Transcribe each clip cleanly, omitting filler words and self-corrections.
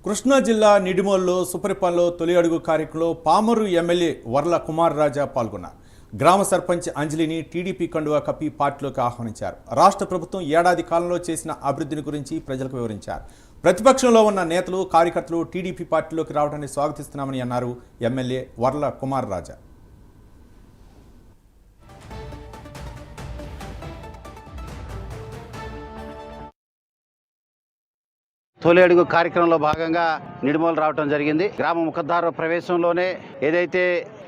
కృష్ణా జిల్లా నిడిమోల్లో సుపరిపాలనలో తొలి అడుగు కార్యక్రమంలో పామరు ఎమ్మెల్యే వర్ల కుమార్ రాజా పాల్గొన్నారు. గ్రామ సర్పంచ్ అంజలిని టీడీపీ కండువా కప్పి పార్టీలోకి ఆహ్వానించారు. రాష్ట్ర ప్రభుత్వం ఏడాది కాలంలో చేసిన అభివృద్ధిని గురించి ప్రజలకు వివరించారు. ప్రతిపక్షంలో ఉన్న నేతలు కార్యకర్తలు టీడీపీ పార్టీలోకి రావడాన్ని స్వాగతిస్తున్నామని అన్నారు ఎమ్మెల్యే వర్ల కుమార్ రాజా. తొలి అడుగు కార్యక్రమంలో భాగంగా నిడిమోలు రావడం జరిగింది. గ్రామ ముఖద్వార ప్రవేశంలోనే ఏదైతే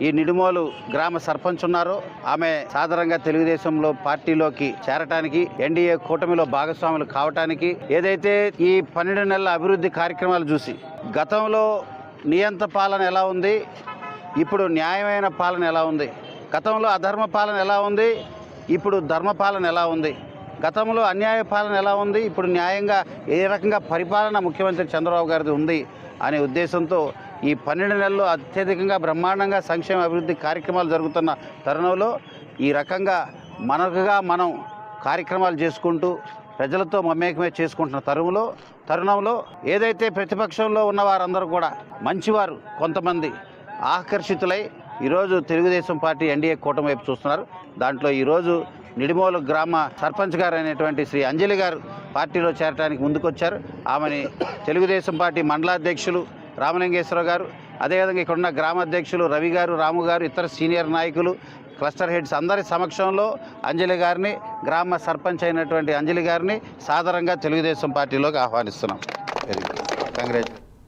ఈ నిడిమోలు గ్రామ సర్పంచ్ ఉన్నారో ఆమె సాధారణంగా తెలుగుదేశంలో పార్టీలోకి చేరటానికి, ఎన్డీఏ కూటమిలో భాగస్వాములు కావటానికి, ఏదైతే ఈ 12 నెలల అభివృద్ధి కార్యక్రమాలు చూసి గతంలో నియంత పాలన ఎలా ఉంది, ఇప్పుడు న్యాయమైన పాలన ఎలా ఉంది, గతంలో అధర్మ పాలన ఎలా ఉంది, ఇప్పుడు ధర్మ పాలన ఎలా ఉంది, గతంలో అన్యాయ పాలన ఎలా ఉంది, ఇప్పుడు న్యాయంగా ఏ రకంగా పరిపాలన ముఖ్యమంత్రి చంద్రబాబు గారిది ఉంది అనే ఉద్దేశంతో ఈ 12 నెలల్లో అత్యధికంగా బ్రహ్మాండంగా సంక్షేమ అభివృద్ధి కార్యక్రమాలు జరుగుతున్న తరుణంలో ఈ రకంగా మనం కార్యక్రమాలు చేసుకుంటూ ప్రజలతో మమేకమే చేసుకుంటున్న తరుణంలో ఏదైతే ప్రతిపక్షంలో ఉన్న వారందరూ కూడా మంచివారు కొంతమంది ఆకర్షితులై ఈరోజు తెలుగుదేశం పార్టీ ఎన్డీఏ కూటమి వైపు చూస్తున్నారు. దాంట్లో ఈరోజు నిడిమోలు గ్రామ సర్పంచ్ గారు అయినటువంటి శ్రీ అంజలి గారు పార్టీలో చేరడానికి ముందుకొచ్చారు. ఆమెని తెలుగుదేశం పార్టీ మండలాధ్యక్షులు రామలింగేశ్వరరావు గారు, అదేవిధంగా ఇక్కడున్న గ్రామాధ్యక్షులు రవి గారు, రాము గారు, ఇతర సీనియర్ నాయకులు, క్లస్టర్ హెడ్స్ అందరి సమక్షంలో అంజలి గారిని, గ్రామ సర్పంచ్ అయినటువంటి అంజలి గారిని సాదరంగా తెలుగుదేశం పార్టీలోకి ఆహ్వానిస్తున్నాం. Very good, congratulation.